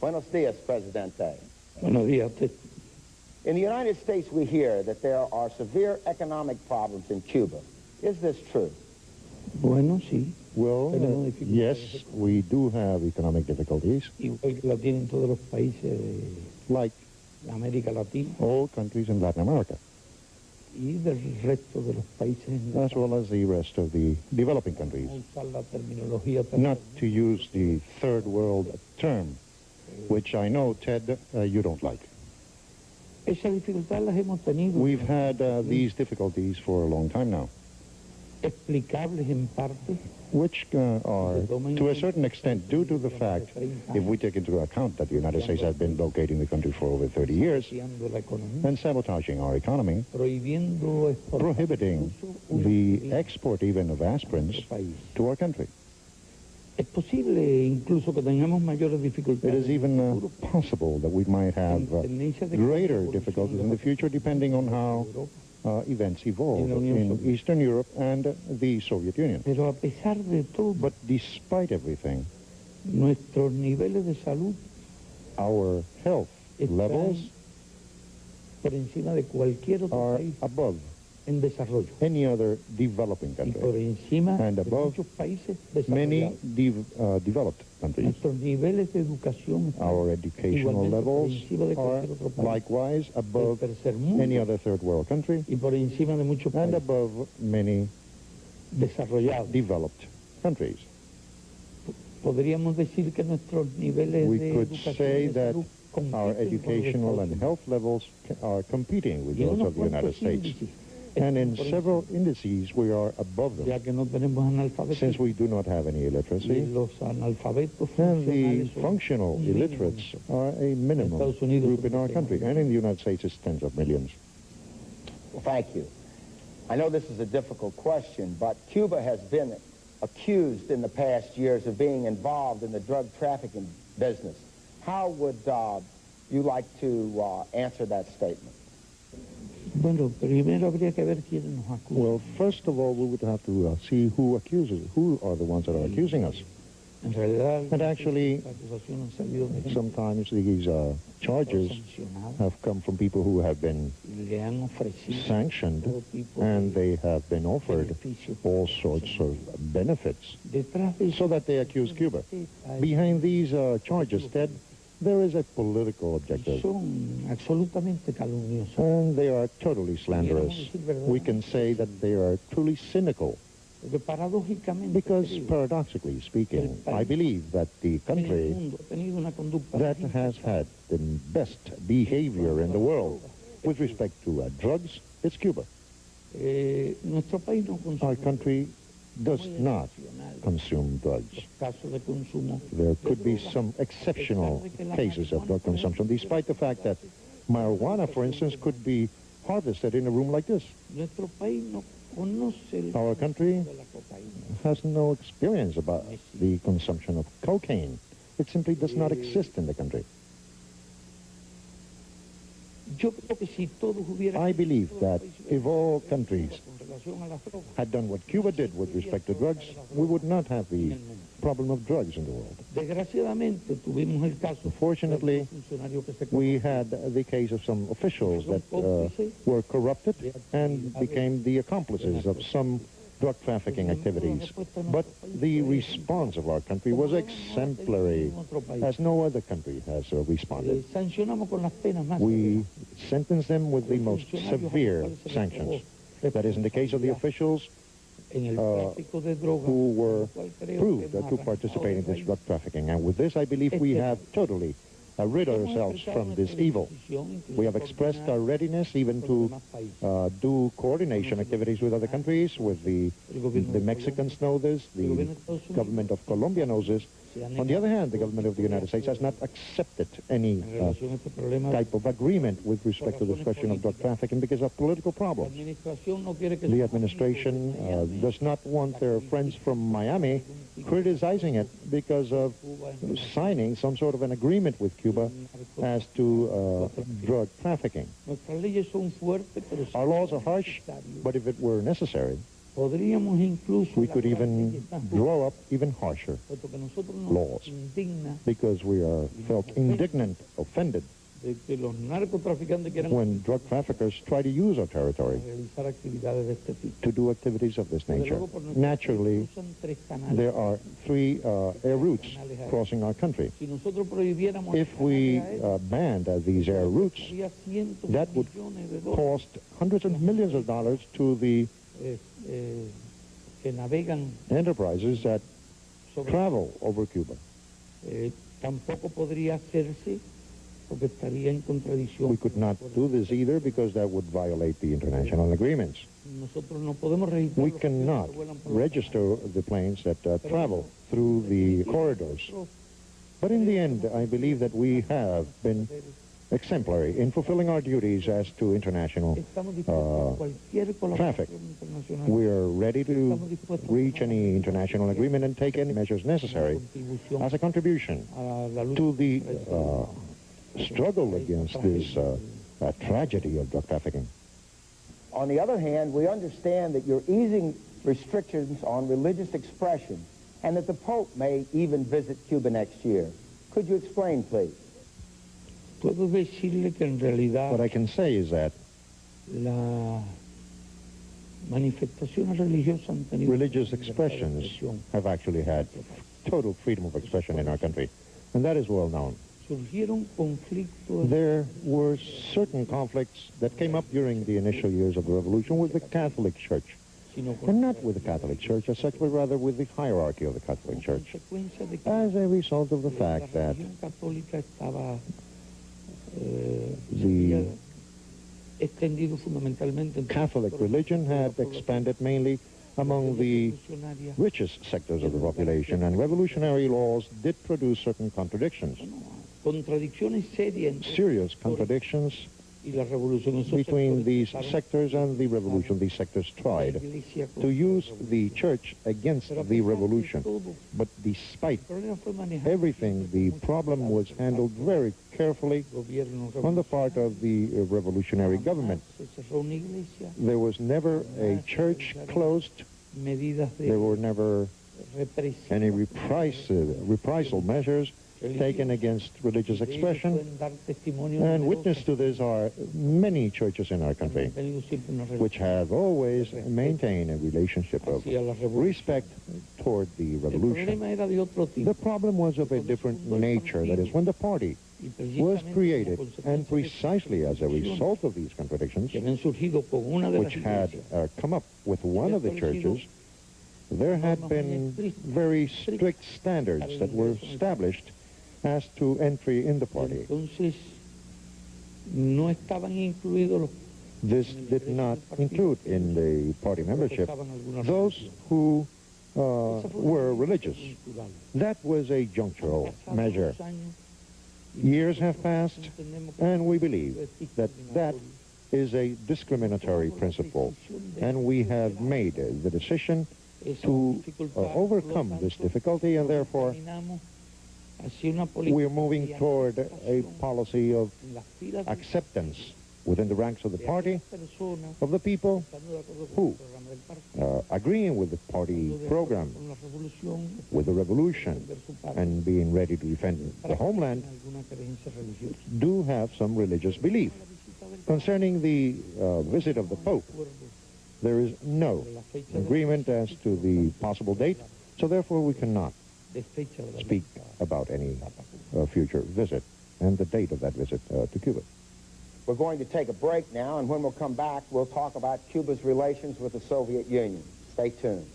Buenos dias, Presidente. Buenos días. In the United States, we hear that there are severe economic problems in Cuba. Is this true? Bueno, sí. Well, yes, we do have economic difficulties, Igual que la tienen todos los países de like América Latina all countries in Latin America, y del resto de los países. as well as the rest of the developing countries. No usar la terminología Not to use the third world term, which I know, Ted, you don't like. Esa dificultad las hemos tenido. We've had these difficulties for a long time now, explicables en parte. which are, to a certain extent, due to the fact, if we take into account that the United States has been blockading the country for over 30 years and sabotaging our economy, prohibiting the export even of aspirins to our country. Es posible incluso que tengamos mayores It dificultades. is even possible that we might have greater difficulties in the future, depending on how events evolve in Eastern Europe and the Soviet Union. Pero a pesar de todo, But despite everything, nuestros niveles de salud our health están levels por encima de cualquier otro are país above en desarrollo. any other developing Y por country encima and de above muchos países many desarrollados. developed countries. Nuestros niveles de educación están Our educational igualmente por levels encima de are cualquier otro país likewise del above tercer mundo any other third world country y por encima de muchos and países above many desarrollados. developed countries. Podríamos decir que nuestros niveles We de could educación say y de that salud our compiten con los de educational Estados and Unidos. health levels are competing with Y en those unos of the United cuantos States. índices And in por several indices, we are above ya them, que no tenemos analfabetismo. since we do not have any Y illiteracy. los analfabetos And the funcionales son functional un mínimo. illiterates are a minimum Estados Unidos group in our son country. And in the United States, it's tens of millions. Well, thank you. I know this is a difficult question, but Cuba has been accused in the past years of being involved in the drug trafficking business. How would you like to answer that statement? Bueno, primero habría que ver quiénes nos acusan. Well, first of all, we would have to see who are the ones that are accusing us. En realidad, And actually, las acusaciones han salido de gente sometimes these charges sancionada have come from people who have been y le han ofrecido sanctioned, todo tipo and de they have been offered beneficios. all sorts of benefits, Detrás de so that they accuse Cuba. Behind these charges, Ted, there is a political objective, son absolutamente calumniosos. and they are totally slanderous. We can say that they are truly cynical, Porque paradójicamente because creo paradoxically speaking, I believe that the que en el country mundo ha tenido una conducta that has had the best behavior in the world with respect to drugs, it's Cuba. Nuestro país no Our consume country does not consume drugs. casos de consumo. There could be some exceptional cases of drug consumption, despite the fact that marijuana, for instance, could be harvested in a room like this. Nuestro país no conoce el Our country consumo de la cocaína. has no experience about the consumption of cocaine. It simply does not exist in the country. Yo creo que si todos hubieran I believe that if all countries con relación a las drogas, had done what Cuba did with respect to drugs, we would not have the problem of drugs in the world. desgraciadamente tuvimos el caso Unfortunately, de un funcionario que se We had the case of some officials that were corrupted and became the accomplices of some drug trafficking activities. But the response of our country was exemplary, as no other country has responded. sancionamos con las penas más We sentenced them with the most severe sanctions. That is, in the case of the officials en el tráfico de drogas, who were cual creo proved que hemos to arrancado participate in del this país. drug trafficking. And with this, I believe we have totally rid ourselves from this evil. We have expressed our readiness even to do coordination activities with other countries, with the Mexicans know this, the government of Colombia knows this. On the other hand, the government of the United States has not accepted any type of agreement with respect to the question of drug trafficking because of political problems. The administration does not want their friends from Miami criticizing it because of signing some sort of an agreement with Cuba as to drug trafficking. Our laws are harsh, but if it were necessary, Podríamos incluso We could even draw up even harsher puesto que nosotros nos laws indigna because we are felt indignant, offended de que los narcotraficantes quieran when drug traffickers try to use our territory realizar actividades de este tipo. to do activities of this Desde nature. luego, por nuestra Naturally, cruzan 3 canales. there are 3 air routes crossing our country. Si nosotros prohibiéramos If we banned these air routes, habría cientos that de would millones de dólares cost hundreds of millions of dollars to the que navegan enterprises that sobre travel over Cuba. Tampoco podría hacerse porque estaría en contradicción. We could not do this either because that would violate the international agreements. Nosotros no podemos registrar We los cannot aviones que vuelan por los register the planes that travel through the corridors. But in the end, I believe that we have been exemplary in fulfilling our duties as to international Estamos dispuestos a cualquier traffic. colaboración internacional. We are ready to reach any international agreement and take any measures necessary as a contribution a la lucha to the struggle against this tragedy of drug trafficking. On the other hand, we understand that you're easing restrictions on religious expression and that the Pope may even visit Cuba next year. Could you explain, please? Puedo decirle que en realidad What I can say is that las manifestaciones religiosas han tenido religious expressions have actually had total freedom of expression in our country, and that is well known. surgieron conflictos There were certain conflicts that came up during the initial years of the revolution with the Catholic Church, sino and not with the Catholic Church as such, but rather with the hierarchy of the Catholic Church, consecuencia de que as a result of the la fact that religión católica estaba the extendido fundamentalmente en Catholic religion had expanded mainly among the richest sectors of the population, and revolutionary laws did produce certain contradictions, contradicciones serias entre serious contradictions y la revolución. Esos between sectores these trataron sectors and the revolution. These sectors la tried iglesia to use the church against the revolution. But despite El problema fue manejado everything, the problem was handled very carefully gobierno on the part of the revolutionary government. se cerró una iglesia, There was never a church closed. medidas There de were never represión. any reprisal measures taken against religious Ellos expression. pueden dar testimonio And numeroso witness to this are many churches in our que han country tenido siempre una which have always maintained a relationship of hacia la revolución. respect toward the El revolution. problema era de otro tipo. The problem was of a different nature. That is, when the party Y was precisamente created, como and consecuencia de precisely as a result of these contradictions, que habían surgido con una de which las had iglesias, come up with one of the churches, there had been very strict standards that were established as to entry in the party. entonces no estaban incluidos los This did not include in the party membership those who were religious. culturales. That was a junctural measure. Years have passed, and we believe that that is a discriminatory principle, and we have made the decision to overcome this difficulty, and therefore we are moving toward a policy of acceptance within the ranks of the party, of the people who, agreeing with the party program, with the revolution, and being ready to defend the homeland, do have some religious belief. Concerning the visit of the Pope, there is no agreement as to the possible date, so therefore we cannot speak about any future visit and the date of that visit to Cuba. We're going to take a break now, and when we'll come back, we'll talk about Cuba's relations with the Soviet Union. Stay tuned.